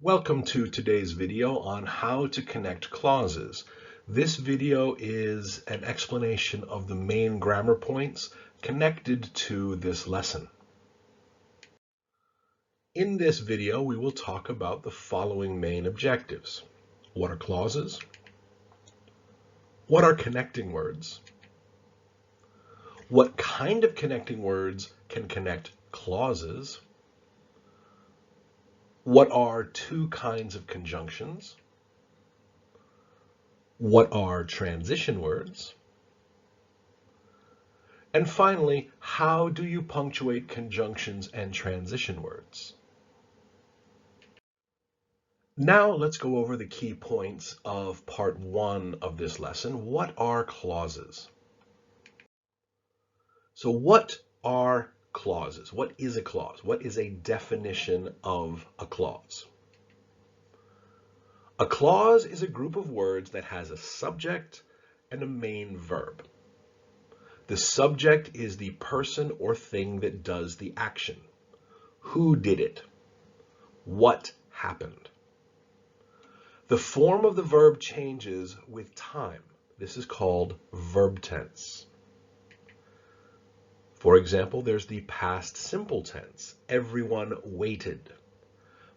Welcome to today's video on how to connect clauses. This video is an explanation of the main grammar points connected to this lesson. In this video, we will talk about the following main objectives. What are clauses? What are connecting words? What kind of connecting words can connect clauses? What are two kinds of conjunctions? What are transition words? And finally, how do you punctuate conjunctions and transition words? Now let's go over the key points of part 1 of this lesson. What are clauses? So what are clauses? What is a clause? What is a definition of a clause? A clause is a group of words that has a subject and a main verb. The subject is the person or thing that does the action. Who did it? What happened? The form of the verb changes with time. This is called verb tense. For example, there's the past simple tense. Everyone waited.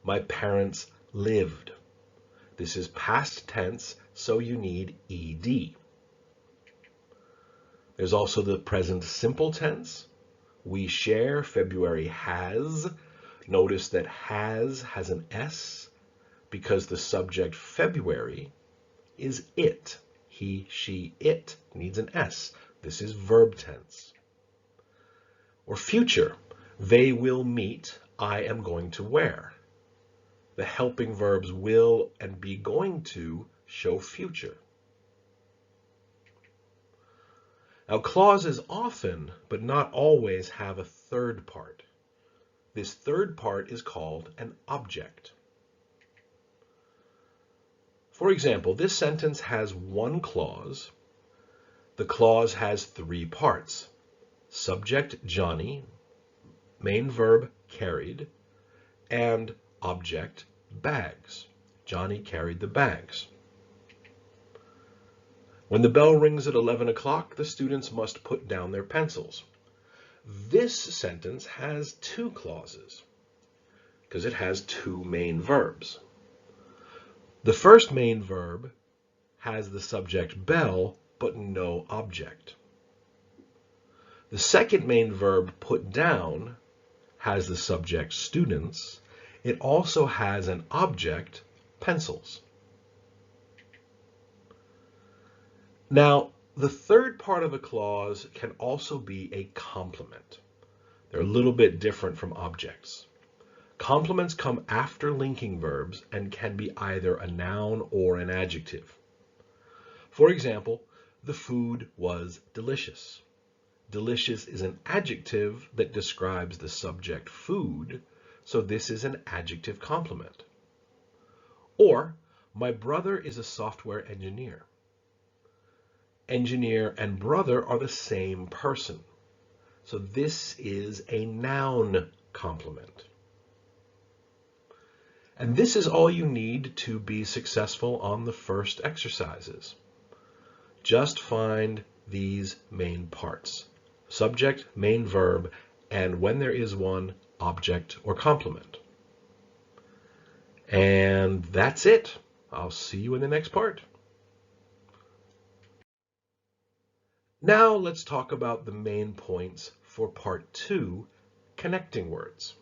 My parents lived. This is past tense, so you need ed. There's also the present simple tense. We share. February has. Notice that has an S because the subject February is it. He, she, it needs an S. This is verb tense. Or future. They will meet. I am going to wear. The helping verbs will and be going to show future. Now, clauses often, but not always, have a third part. This third part is called an object. For example, this sentence has one clause. The clause has three parts. Subject Johnny, main verb carried, and object bags. Johnny carried the bags. When the bell rings at 11 o'clock, the students must put down their pencils. This sentence has two clauses because it has two main verbs. The first main verb has the subject bell, but no object. The second main verb, put down, has the subject students. It also has an object, pencils. Now, the third part of a clause can also be a complement. They're a little bit different from objects. Complements come after linking verbs and can be either a noun or an adjective. For example, the food was delicious. Delicious is an adjective that describes the subject food, so this is an adjective complement. Or, my brother is a software engineer. Engineer and brother are the same person, so this is a noun complement. And this is all you need to be successful on the first exercises. Just find these main parts. Subject, main verb, and when there is one, object or complement. And that's it. I'll see you in the next part. Now let's talk about the main points for part 2, connecting words.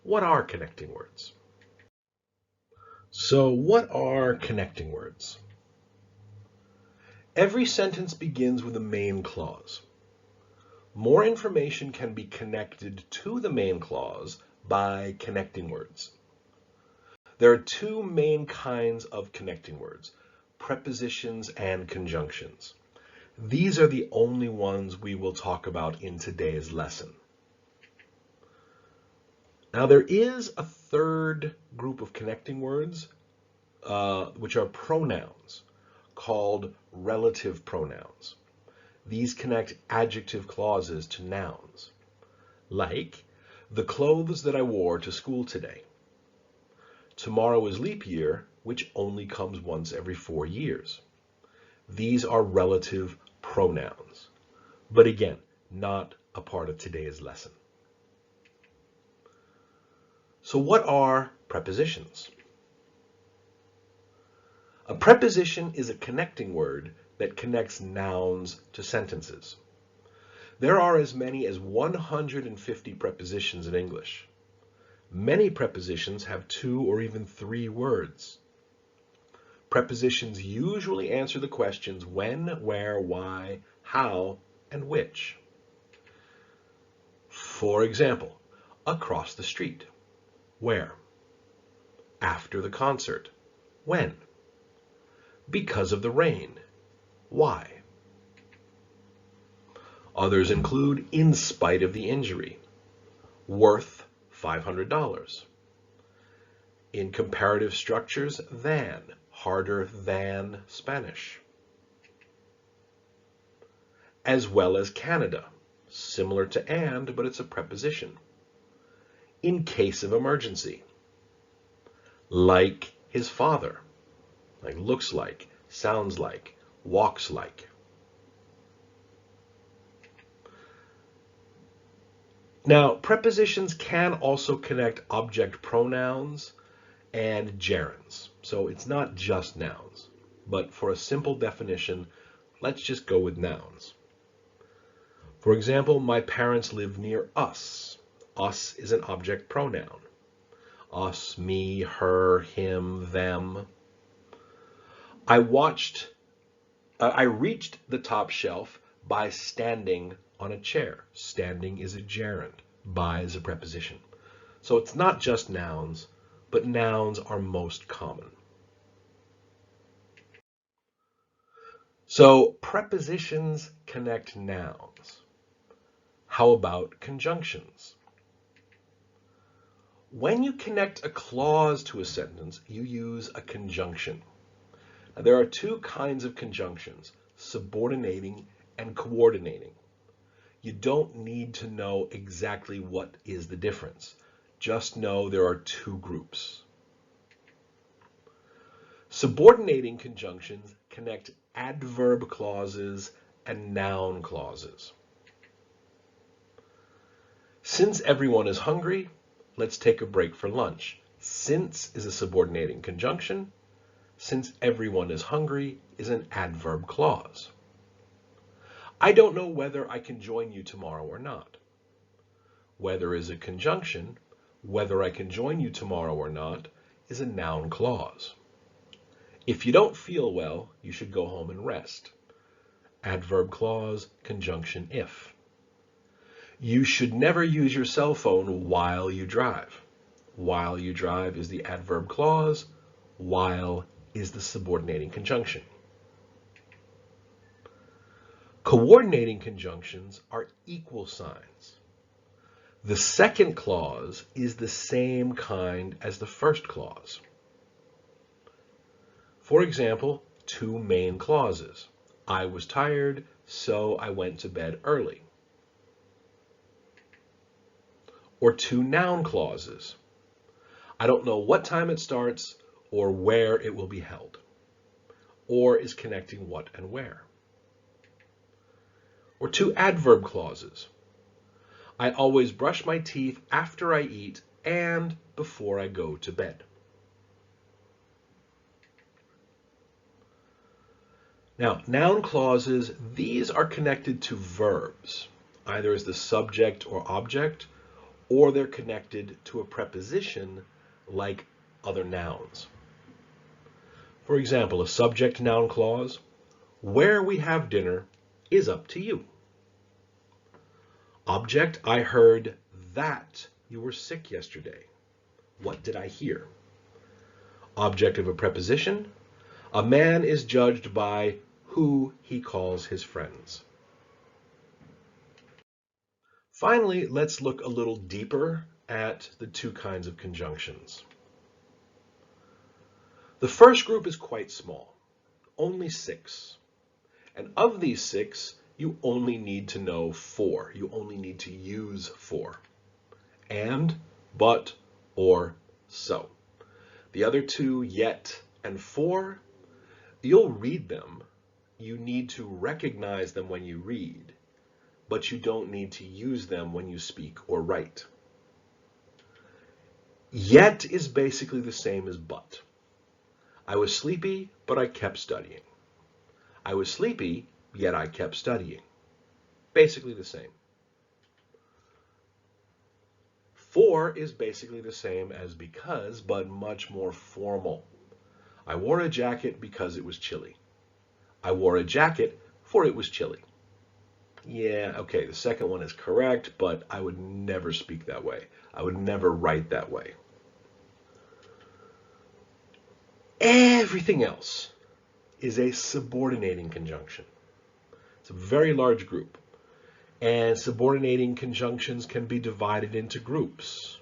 What are connecting words? So what are connecting words? Every sentence begins with a main clause. More information can be connected to the main clause by connecting words. There are two main kinds of connecting words, prepositions and conjunctions. These are the only ones we will talk about in today's lesson. Now there is a third group of connecting words, which are pronouns, called relative pronouns. These connect adjective clauses to nouns, like the clothes that I wore to school today. Tomorrow is leap year, which only comes once every 4 years. These are relative pronouns, but again, not a part of today's lesson. So what are prepositions? A preposition is a connecting word that connects nouns to sentences. There are as many as 150 prepositions in English. Many prepositions have 2 or even 3 words. Prepositions usually answer the questions when, where, why, how, and which. For example, across the street. Where? After the concert. When? Because of the rain. Why? Others include in spite of the injury. Worth $500. In comparative structures, than, harder than Spanish. As well as Canada, similar to and, but it's a preposition. In case of emergency. Like his father. Like looks like, sounds like, walks like. Now, prepositions can also connect object pronouns and gerunds. So it's not just nouns. But for a simple definition, let's just go with nouns. For example, my parents live near us. Us is an object pronoun. Us, me, her, him, them. I reached the top shelf by standing on a chair. Standing is a gerund. By is a preposition. So it's not just nouns, but nouns are most common. So prepositions connect nouns. How about conjunctions? When you connect a clause to a sentence, you use a conjunction. Now, there are 2 kinds of conjunctions, subordinating and coordinating. You don't need to know exactly what is the difference. Just know there are 2 groups. Subordinating conjunctions connect adverb clauses and noun clauses. Since everyone is hungry, let's take a break for lunch. Since is a subordinating conjunction. Since everyone is hungry is an adverb clause. I don't know whether I can join you tomorrow or not. Whether is a conjunction. Whether I can join you tomorrow or not is a noun clause. If you don't feel well, you should go home and rest. Adverb clause, conjunction if. You should never use your cell phone while you drive. While you drive is the adverb clause. While is the subordinating conjunction. Coordinating conjunctions are equal signs. The second clause is the same kind as the first clause. For example, 2 main clauses. I was tired, so I went to bed early. Or 2 noun clauses. I don't know what time it starts or where it will be held. Or is connecting what and where. Or 2 adverb clauses. I always brush my teeth after I eat and before I go to bed. Now, noun clauses, these are connected to verbs, either as the subject or object, or they're connected to a preposition like other nouns. For example, a subject noun clause, where we have dinner is up to you. Object, I heard that you were sick yesterday. What did I hear? Object of a preposition, a man is judged by who he calls his friends. Finally, let's look a little deeper at the 2 kinds of conjunctions. The first group is quite small, only 6. And of these 6, you only need to know 4. You only need to use 4. And, but, or, so. The other two, yet and for, you'll read them. You need to recognize them when you read, but you don't need to use them when you speak or write. Yet is basically the same as but. I was sleepy, but I kept studying. I was sleepy, yet I kept studying. Basically the same. For is basically the same as because, but much more formal. I wore a jacket because it was chilly. I wore a jacket for it was chilly. Yeah, okay, the second one is correct, but I would never speak that way. I would never write that way. Everything else is a subordinating conjunction. It's a very large group. And subordinating conjunctions can be divided into groups.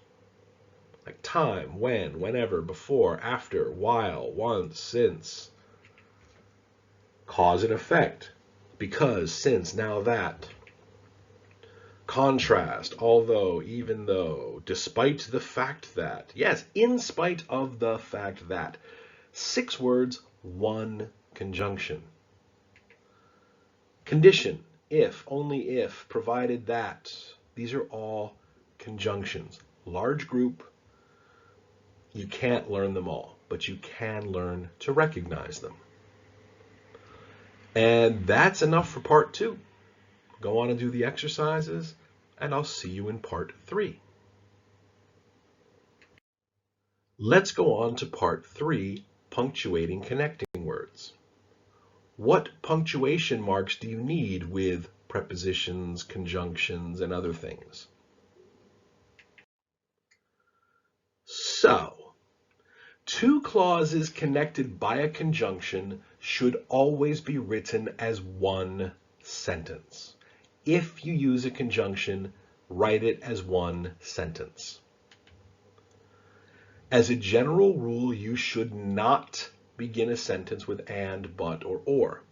Like time, when, whenever, before, after, while, once, since. Cause and effect. Because, since, now that. Contrast, although, even though, despite the fact that. Yes, in spite of the fact that. 6 words, 1 conjunction. Condition, if, only if, provided that. These are all conjunctions. Large group. You can't learn them all, but you can learn to recognize them. And that's enough for part 2. Go on and do the exercises, and I'll see you in part 3. Let's go on to part 3, punctuating connecting words. What punctuation marks do you need with prepositions, conjunctions, and other things? So, 2 clauses connected by a conjunction should always be written as 1 sentence. If you use a conjunction, write it as 1 sentence. As a general rule, you should not begin a sentence with and, but, or.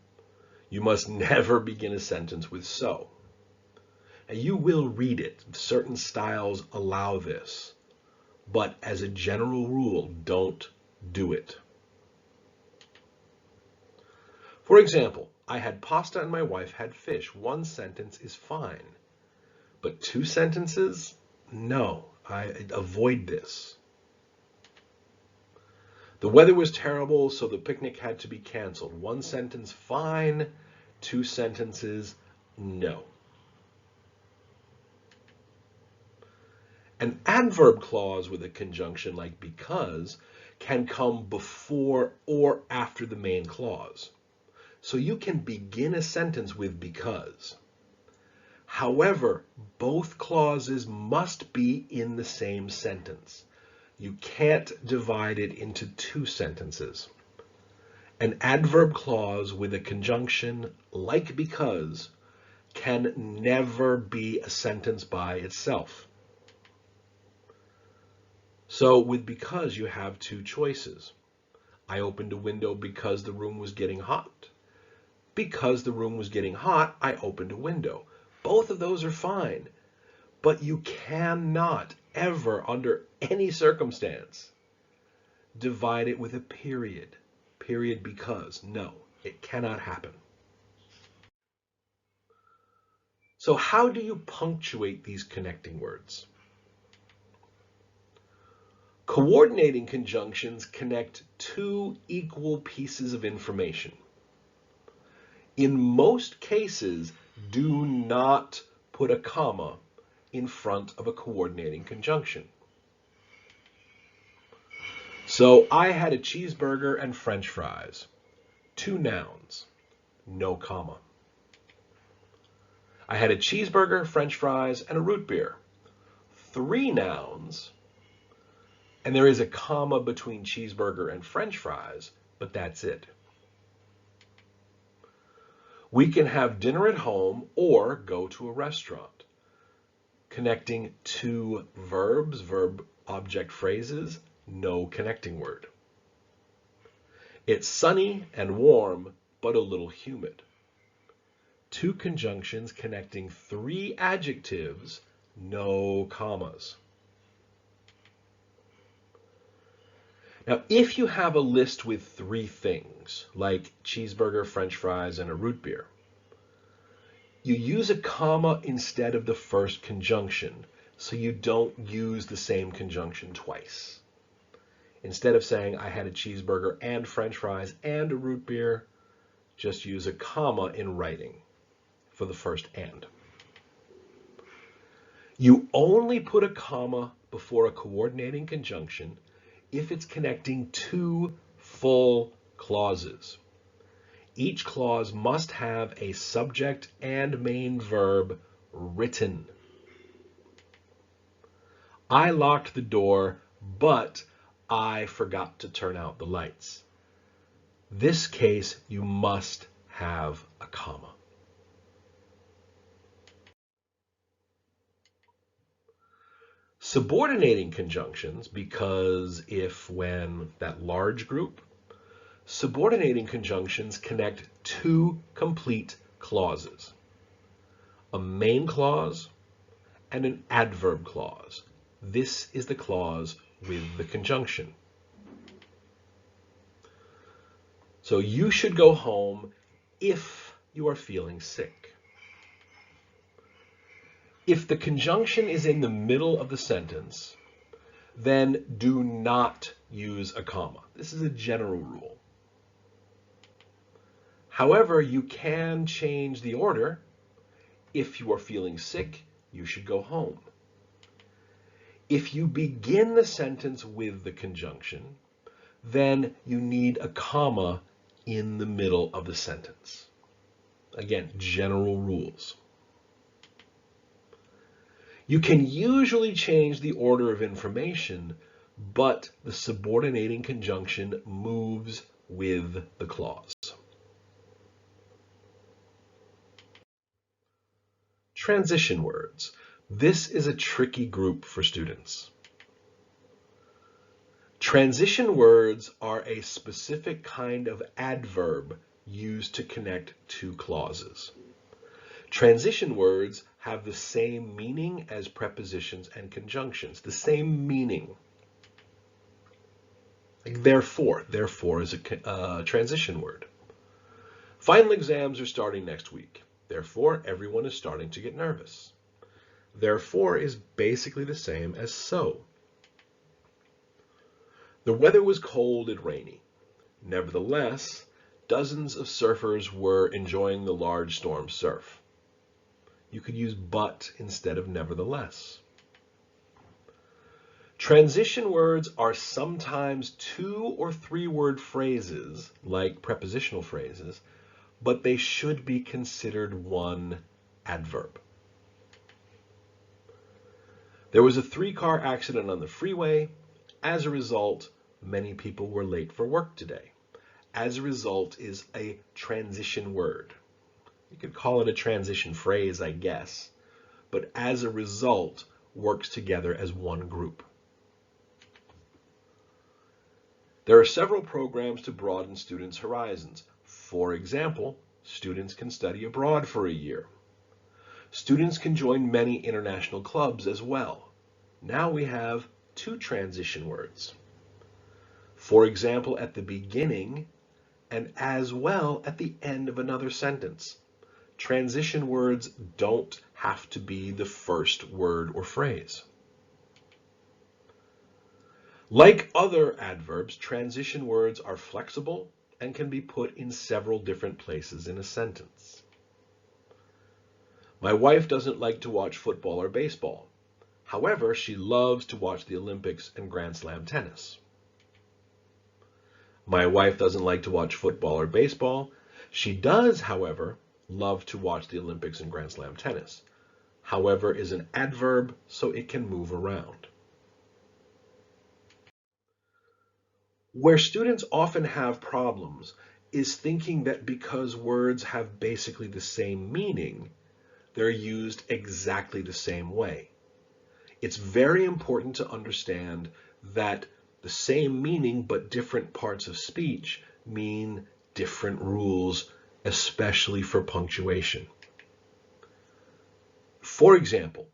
You must never begin a sentence with so. And you will read it. Certain styles allow this. But as a general rule, don't do it. For example, I had pasta and my wife had fish. 1 sentence is fine. But 2 sentences? No, I avoid this. The weather was terrible, so the picnic had to be canceled. 1 sentence, fine. 2 sentences, no. An adverb clause with a conjunction like because can come before or after the main clause. So you can begin a sentence with because. However, both clauses must be in the same sentence. You can't divide it into 2 sentences. An adverb clause with a conjunction like because can never be a sentence by itself. So with because you have 2 choices. I opened a window because the room was getting hot. Because the room was getting hot, I opened a window. Both of those are fine, but you cannot ever, under any circumstance, divide it with a period. Period because. No, it cannot happen. So how do you punctuate these connecting words? Coordinating conjunctions connect 2 equal pieces of information. In most cases, do not put a comma in front of a coordinating conjunction. So I had a cheeseburger and French fries. 2 nouns, no comma. I had a cheeseburger, French fries, and a root beer. 3 nouns, and there is a comma between cheeseburger and French fries, but that's it. We can have dinner at home or go to a restaurant. Connecting 2 verbs, verb-object phrases, no connecting word. It's sunny and warm, but a little humid. 2 conjunctions connecting 3 adjectives, no commas. Now, if you have a list with three things, like cheeseburger, French fries, and a root beer, you use a comma instead of the first conjunction, so you don't use the same conjunction twice. Instead of saying I had a cheeseburger and French fries and a root beer, just use a comma in writing for the first and. You only put a comma before a coordinating conjunction if it's connecting two full clauses. Each clause must have a subject and main verb written. I locked the door, but I forgot to turn out the lights. This case, you must have a comma. Subordinating conjunctions, because if, when, that large group, subordinating conjunctions connect two complete clauses, a main clause and an adverb clause. This is the clause with the conjunction. So you should go home if you are feeling sick. If the conjunction is in the middle of the sentence, then do not use a comma. This is a general rule. However, you can change the order. If you are feeling sick, you should go home. If you begin the sentence with the conjunction, then you need a comma in the middle of the sentence. Again, general rules. You can usually change the order of information, but the subordinating conjunction moves with the clause. Transition words. This is a tricky group for students. Transition words are a specific kind of adverb used to connect two clauses. Transition words have the same meaning as prepositions and conjunctions, the same meaning. Like therefore is a transition word. Final exams are starting next week. Therefore, everyone is starting to get nervous. Therefore is basically the same as so. The weather was cold and rainy. Nevertheless, dozens of surfers were enjoying the large storm surf. You could use but instead of nevertheless. Transition words are sometimes 2 or 3 word phrases, like prepositional phrases, but they should be considered one adverb. There was a 3-car accident on the freeway. As a result, many people were late for work today. As a result is a transition word. You could call it a transition phrase, I guess, but as a result works together as one group. There are several programs to broaden students' horizons. For example, students can study abroad for a year. Students can join many international clubs as well. Now we have 2 transition words. For example, at the beginning and as well at the end of another sentence. Transition words don't have to be the first word or phrase. Like other adverbs, transition words are flexible and can be put in several different places in a sentence. My wife doesn't like to watch football or baseball. However, she loves to watch the Olympics and Grand Slam tennis. My wife doesn't like to watch football or baseball. She does, however, love to watch the Olympics and Grand Slam tennis. However is an adverb, so it can move around. Where students often have problems is thinking that because words have basically the same meaning, they're used exactly the same way. It's very important to understand that the same meaning but different parts of speech mean different rules, especially for punctuation. For example,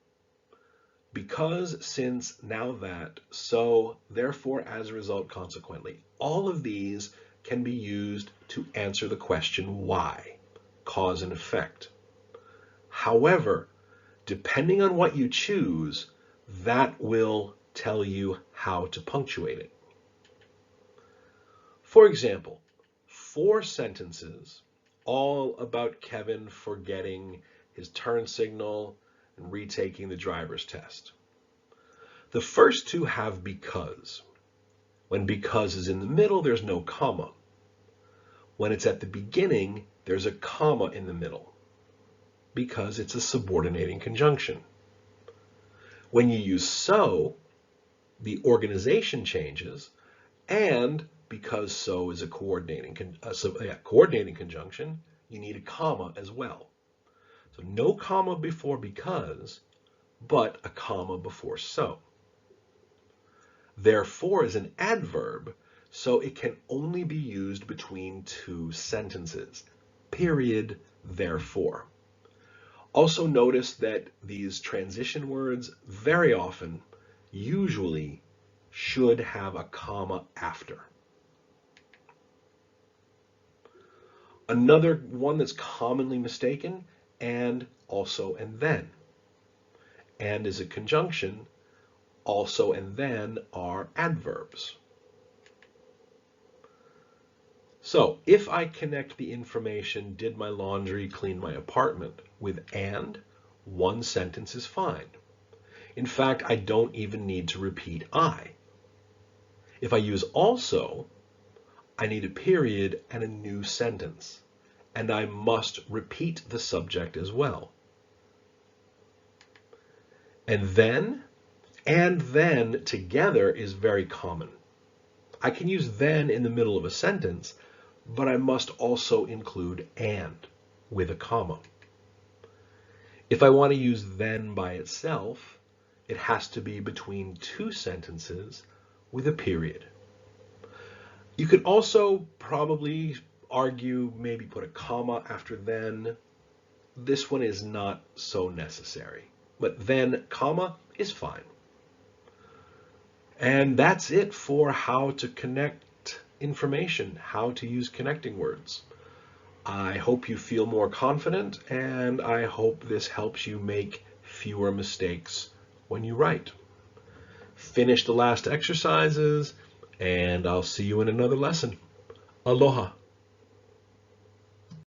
Because, since, now that, so, therefore, as a result, consequently. All of these can be used to answer the question why, cause and effect. However, depending on what you choose, that will tell you how to punctuate it. For example, 4 sentences, all about Kevin forgetting his turn signal and retaking the driver's test. The first 2 have because. When because is in the middle, there's no comma. When it's at the beginning, there's a comma in the middle, because it's a subordinating conjunction. When you use so, the organization changes, and because so is a coordinating conjunction, you need a comma as well. So no comma before because, but a comma before so. Therefore is an adverb, so it can only be used between 2 sentences. Period, therefore. Also notice that these transition words very often, usually, should have a comma after. Another one that's commonly mistaken, and, also, and then. And is a conjunction, also and then are adverbs. So if I connect the information, did my laundry, clean my apartment, with and, one sentence is fine. In fact, I don't even need to repeat I. If I use also, I need a period and a new sentence, and I must repeat the subject as well. And then together is very common. I can use then in the middle of a sentence, but I must also include and with a comma. If I want to use then by itself, it has to be between 2 sentences with a period. You could also probably argue, maybe put a comma after then. This one is not so necessary, but then, comma, is fine. And that's it for how to connect information, how to use connecting words. I hope you feel more confident, and I hope this helps you make fewer mistakes when you write. Finish the last exercises, and I'll see you in another lesson. Aloha.